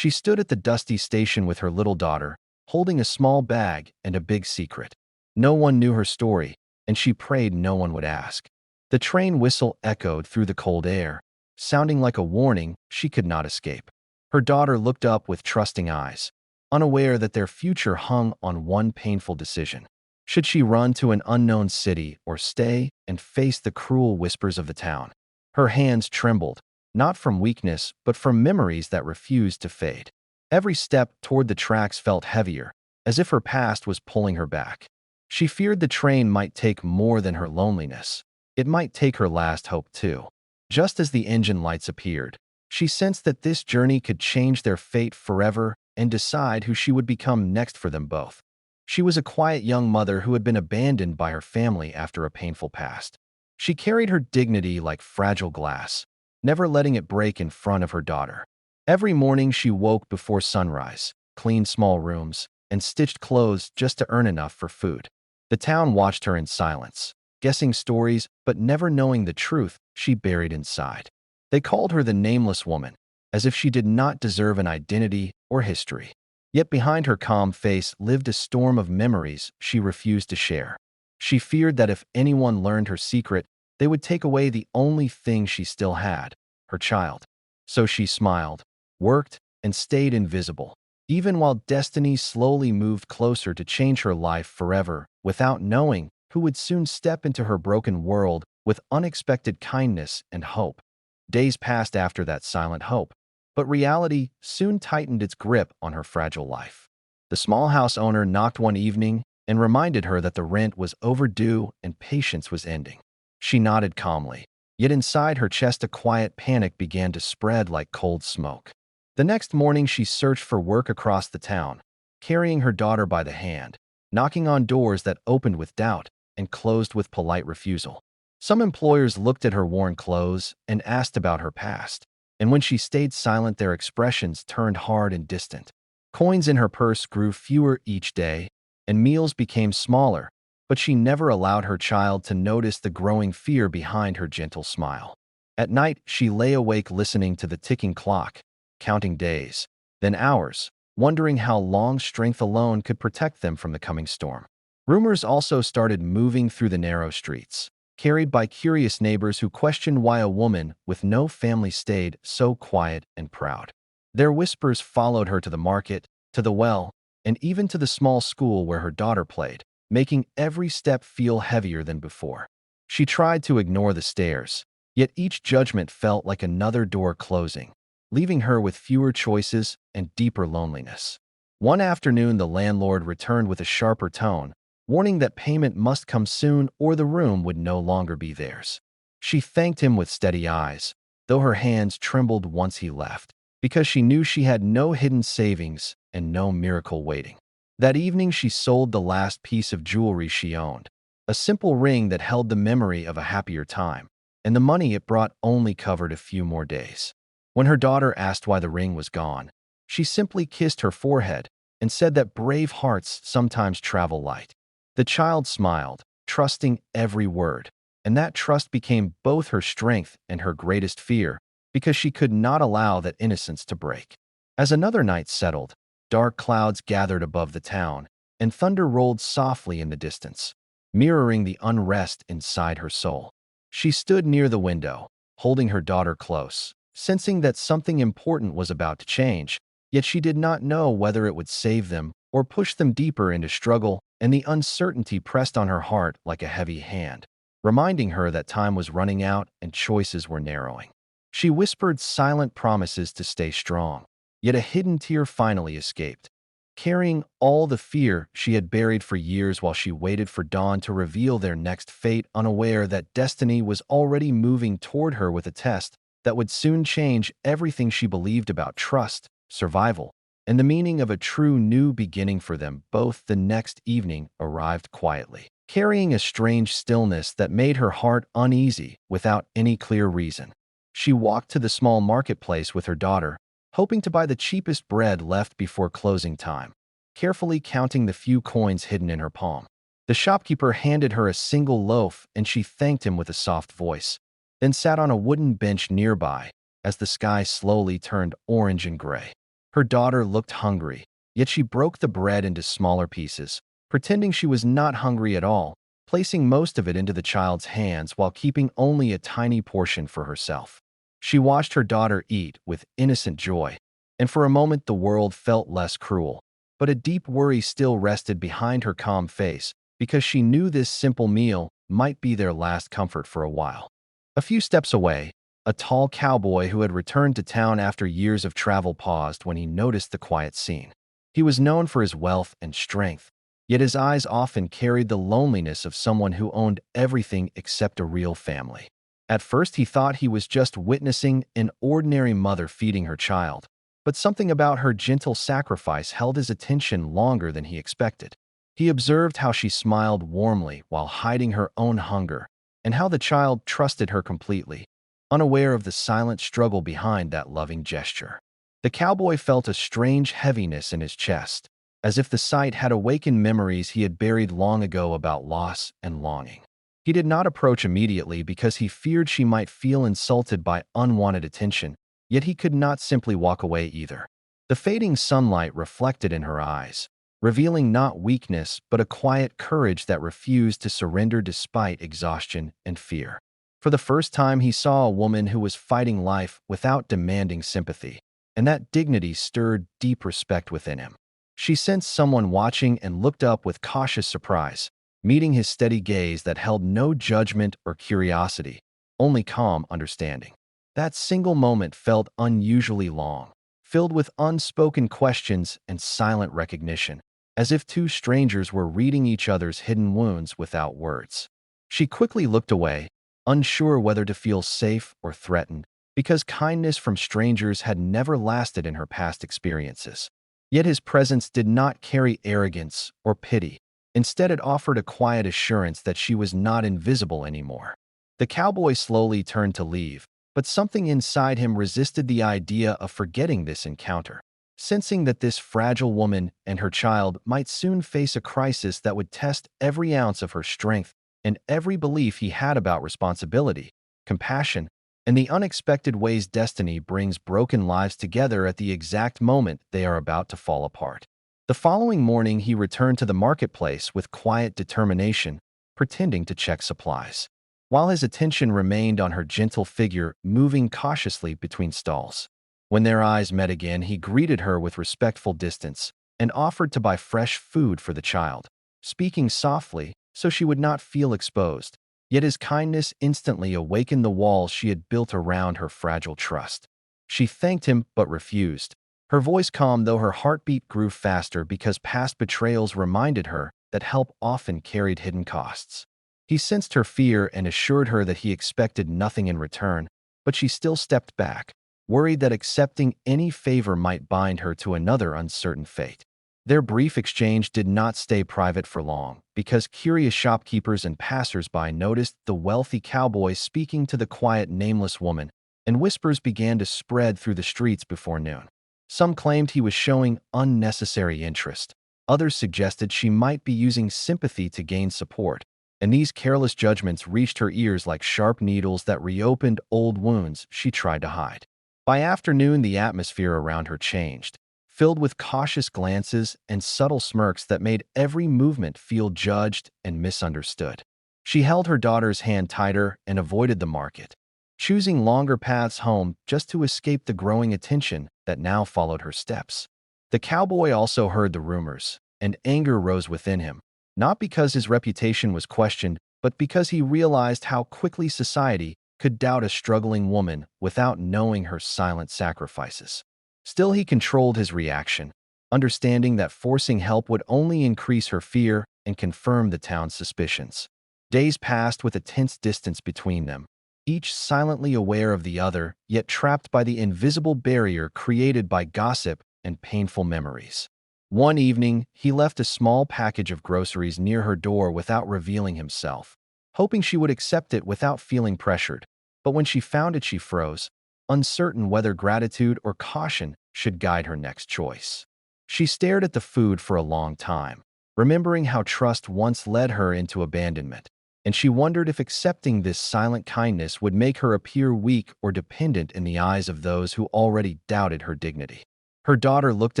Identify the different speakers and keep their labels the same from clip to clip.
Speaker 1: She stood at the dusty station with her little daughter, holding a small bag and a big secret. No one knew her story, and she prayed no one would ask. The train whistle echoed through the cold air, sounding like a warning she could not escape. Her daughter looked up with trusting eyes, unaware that their future hung on one painful decision. Should she run to an unknown city or stay and face the cruel whispers of the town? Her hands trembled, not from weakness but from memories that refused to fade. Every step toward the tracks felt heavier, as if her past was pulling her back. She feared the train might take more than her loneliness. It might take her last hope too. Just as the engine lights appeared, she sensed that this journey could change their fate forever and decide who she would become next for them both. She was a quiet young mother who had been abandoned by her family after a painful past. She carried her dignity like fragile glass, never letting it break in front of her daughter. Every morning she woke before sunrise, cleaned small rooms, and stitched clothes just to earn enough for food. The town watched her in silence, guessing stories but never knowing the truth she buried inside. They called her the nameless woman, as if she did not deserve an identity or history. Yet behind her calm face lived a storm of memories she refused to share. She feared that if anyone learned her secret, they would take away the only thing she still had, her child. So she smiled, worked, and stayed invisible, even while destiny slowly moved closer to change her life forever, without knowing who would soon step into her broken world with unexpected kindness and hope. Days passed after that silent hope, but reality soon tightened its grip on her fragile life. The small house owner knocked one evening and reminded her that the rent was overdue and patience was ending. She nodded calmly, yet inside her chest a quiet panic began to spread like cold smoke. The next morning she searched for work across the town, carrying her daughter by the hand, knocking on doors that opened with doubt and closed with polite refusal. Some employers looked at her worn clothes and asked about her past, and when she stayed silent their expressions turned hard and distant. Coins in her purse grew fewer each day, and meals became smaller, but she never allowed her child to notice the growing fear behind her gentle smile. At night, she lay awake listening to the ticking clock, counting days, then hours, wondering how long strength alone could protect them from the coming storm. Rumors also started moving through the narrow streets, carried by curious neighbors who questioned why a woman with no family stayed so quiet and proud. Their whispers followed her to the market, to the well, and even to the small school where her daughter played, making every step feel heavier than before. She tried to ignore the stares, yet each judgment felt like another door closing, leaving her with fewer choices and deeper loneliness. One afternoon, the landlord returned with a sharper tone, warning that payment must come soon or the room would no longer be theirs. She thanked him with steady eyes, though her hands trembled once he left, because she knew she had no hidden savings and no miracle waiting. That evening she sold the last piece of jewelry she owned, a simple ring that held the memory of a happier time, and the money it brought only covered a few more days. When her daughter asked why the ring was gone, she simply kissed her forehead and said that brave hearts sometimes travel light. The child smiled, trusting every word, and that trust became both her strength and her greatest fear, because she could not allow that innocence to break. As another night settled, dark clouds gathered above the town, and thunder rolled softly in the distance, mirroring the unrest inside her soul. She stood near the window, holding her daughter close, sensing that something important was about to change, yet she did not know whether it would save them or push them deeper into struggle, and the uncertainty pressed on her heart like a heavy hand, reminding her that time was running out and choices were narrowing. She whispered silent promises to stay strong, yet a hidden tear finally escaped, carrying all the fear she had buried for years while she waited for dawn to reveal their next fate, unaware that destiny was already moving toward her with a test that would soon change everything she believed about trust, survival, and the meaning of a true new beginning for them both. The next evening arrived quietly, carrying a strange stillness that made her heart uneasy without any clear reason. She walked to the small marketplace with her daughter, hoping to buy the cheapest bread left before closing time, carefully counting the few coins hidden in her palm. The shopkeeper handed her a single loaf and she thanked him with a soft voice, then sat on a wooden bench nearby as the sky slowly turned orange and gray. Her daughter looked hungry, yet she broke the bread into smaller pieces, pretending she was not hungry at all, placing most of it into the child's hands while keeping only a tiny portion for herself. She watched her daughter eat with innocent joy, and for a moment the world felt less cruel. But a deep worry still rested behind her calm face, because she knew this simple meal might be their last comfort for a while. A few steps away, a tall cowboy who had returned to town after years of travel paused when he noticed the quiet scene. He was known for his wealth and strength, yet his eyes often carried the loneliness of someone who owned everything except a real family. At first he thought he was just witnessing an ordinary mother feeding her child, but something about her gentle sacrifice held his attention longer than he expected. He observed how she smiled warmly while hiding her own hunger, and how the child trusted her completely, unaware of the silent struggle behind that loving gesture. The cowboy felt a strange heaviness in his chest, as if the sight had awakened memories he had buried long ago about loss and longing. He did not approach immediately because he feared she might feel insulted by unwanted attention, yet he could not simply walk away either. The fading sunlight reflected in her eyes, revealing not weakness but a quiet courage that refused to surrender despite exhaustion and fear. For the first time he saw a woman who was fighting life without demanding sympathy, and that dignity stirred deep respect within him. She sensed someone watching and looked up with cautious surprise, meeting his steady gaze that held no judgment or curiosity, only calm understanding. That single moment felt unusually long, filled with unspoken questions and silent recognition, as if two strangers were reading each other's hidden wounds without words. She quickly looked away, unsure whether to feel safe or threatened, because kindness from strangers had never lasted in her past experiences. Yet his presence did not carry arrogance or pity. Instead, it offered a quiet assurance that she was not invisible anymore. The cowboy slowly turned to leave, but something inside him resisted the idea of forgetting this encounter. Sensing that this fragile woman and her child might soon face a crisis that would test every ounce of her strength and every belief he had about responsibility, compassion, and the unexpected ways destiny brings broken lives together at the exact moment they are about to fall apart. The following morning, he returned to the marketplace with quiet determination, pretending to check supplies, while his attention remained on her gentle figure moving cautiously between stalls. When their eyes met again, he greeted her with respectful distance and offered to buy fresh food for the child, speaking softly so she would not feel exposed. Yet his kindness instantly awakened the walls she had built around her fragile trust. She thanked him but refused, her voice calm though her heartbeat grew faster because past betrayals reminded her that help often carried hidden costs. He sensed her fear and assured her that he expected nothing in return, but she still stepped back, worried that accepting any favor might bind her to another uncertain fate. Their brief exchange did not stay private for long, because curious shopkeepers and passers-by noticed the wealthy cowboy speaking to the quiet, nameless woman, and whispers began to spread through the streets before noon. Some claimed he was showing unnecessary interest. Others suggested she might be using sympathy to gain support, and these careless judgments reached her ears like sharp needles that reopened old wounds she tried to hide. By afternoon, the atmosphere around her changed, filled with cautious glances and subtle smirks that made every movement feel judged and misunderstood. She held her daughter's hand tighter and avoided the market, choosing longer paths home just to escape the growing attention that now followed her steps. The cowboy also heard the rumors, and anger rose within him, not because his reputation was questioned, but because he realized how quickly society could doubt a struggling woman without knowing her silent sacrifices. Still, he controlled his reaction, understanding that forcing help would only increase her fear and confirm the town's suspicions. Days passed with a tense distance between them, each silently aware of the other, yet trapped by the invisible barrier created by gossip and painful memories. One evening, he left a small package of groceries near her door without revealing himself, hoping she would accept it without feeling pressured. But when she found it, she froze, uncertain whether gratitude or caution should guide her next choice. She stared at the food for a long time, remembering how trust once led her into abandonment, and she wondered if accepting this silent kindness would make her appear weak or dependent in the eyes of those who already doubted her dignity. Her daughter looked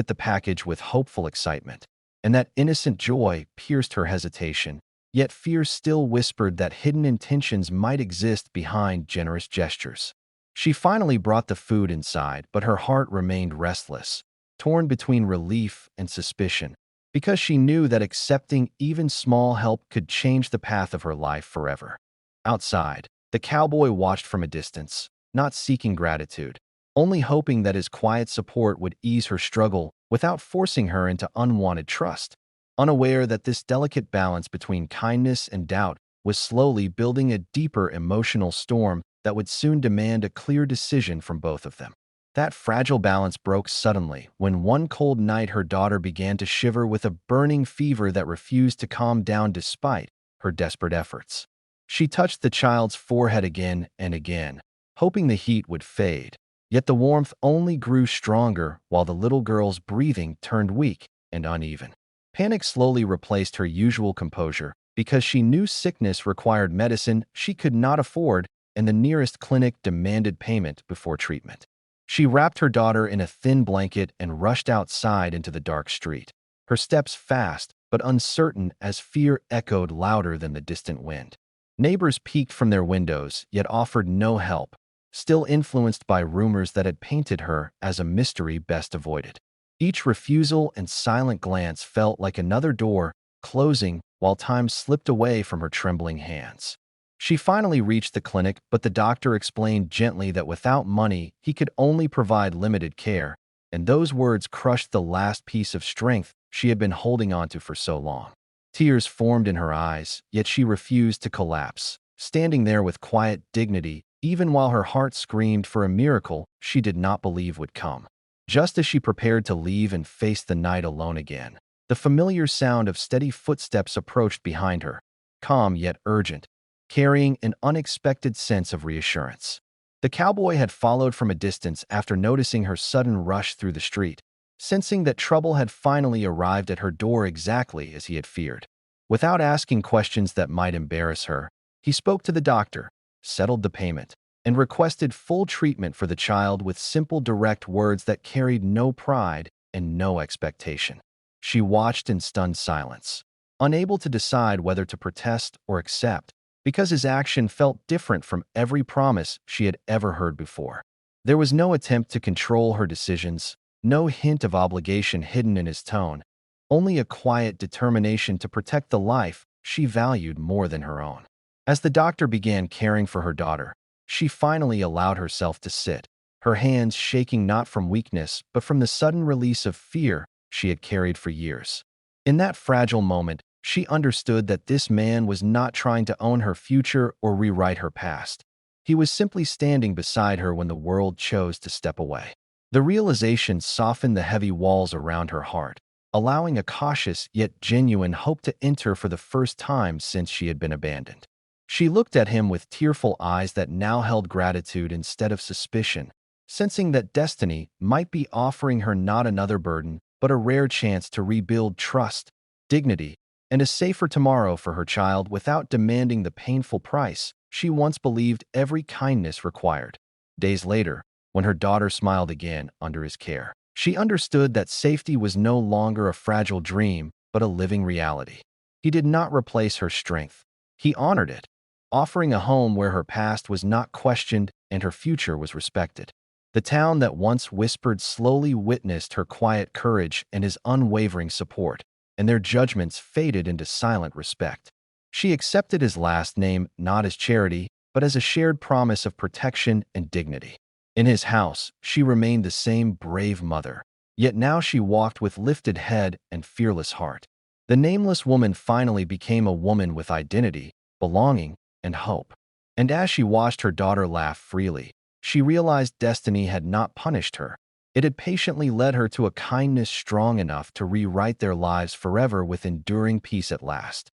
Speaker 1: at the package with hopeful excitement, and that innocent joy pierced her hesitation, yet fear still whispered that hidden intentions might exist behind generous gestures. She finally brought the food inside, but her heart remained restless, torn between relief and suspicion, because she knew that accepting even small help could change the path of her life forever. Outside, the cowboy watched from a distance, not seeking gratitude, only hoping that his quiet support would ease her struggle without forcing her into unwanted trust, unaware that this delicate balance between kindness and doubt was slowly building a deeper emotional storm that would soon demand a clear decision from both of them. That fragile balance broke suddenly when one cold night her daughter began to shiver with a burning fever that refused to calm down despite her desperate efforts. She touched the child's forehead again and again, hoping the heat would fade, yet the warmth only grew stronger while the little girl's breathing turned weak and uneven. Panic slowly replaced her usual composure because she knew sickness required medicine she could not afford and the nearest clinic demanded payment before treatment. She wrapped her daughter in a thin blanket and rushed outside into the dark street, her steps fast but uncertain as fear echoed louder than the distant wind. Neighbors peeked from their windows, yet offered no help, still influenced by rumors that had painted her as a mystery best avoided. Each refusal and silent glance felt like another door closing while time slipped away from her trembling hands. She finally reached the clinic, but the doctor explained gently that without money, he could only provide limited care, and those words crushed the last piece of strength she had been holding onto for so long. Tears formed in her eyes, yet she refused to collapse, standing there with quiet dignity, even while her heart screamed for a miracle she did not believe would come. Just as she prepared to leave and face the night alone again, the familiar sound of steady footsteps approached behind her, calm yet urgent, carrying an unexpected sense of reassurance. The cowboy had followed from a distance after noticing her sudden rush through the street, sensing that trouble had finally arrived at her door exactly as he had feared. Without asking questions that might embarrass her, he spoke to the doctor, settled the payment, and requested full treatment for the child with simple direct words that carried no pride and no expectation. She watched in stunned silence, unable to decide whether to protest or accept, because his action felt different from every promise she had ever heard before. There was no attempt to control her decisions, no hint of obligation hidden in his tone, only a quiet determination to protect the life she valued more than her own. As the doctor began caring for her daughter, she finally allowed herself to sit, her hands shaking not from weakness but from the sudden release of fear she had carried for years. In that fragile moment, she understood that this man was not trying to own her future or rewrite her past. He was simply standing beside her when the world chose to step away. The realization softened the heavy walls around her heart, allowing a cautious yet genuine hope to enter for the first time since she had been abandoned. She looked at him with tearful eyes that now held gratitude instead of suspicion, sensing that destiny might be offering her not another burden, but a rare chance to rebuild trust, dignity, and a safer tomorrow for her child without demanding the painful price she once believed every kindness required. Days later, when her daughter smiled again under his care, she understood that safety was no longer a fragile dream, but a living reality. He did not replace her strength. He honored it, offering a home where her past was not questioned and her future was respected. The town that once whispered slowly witnessed her quiet courage and his unwavering support, and their judgments faded into silent respect. She accepted his last name not as charity, but as a shared promise of protection and dignity. In his house, she remained the same brave mother, yet now she walked with lifted head and fearless heart. The nameless woman finally became a woman with identity, belonging, and hope. And as she watched her daughter laugh freely, she realized destiny had not punished her. It had patiently led her to a kindness strong enough to rewrite their lives forever with enduring peace at last.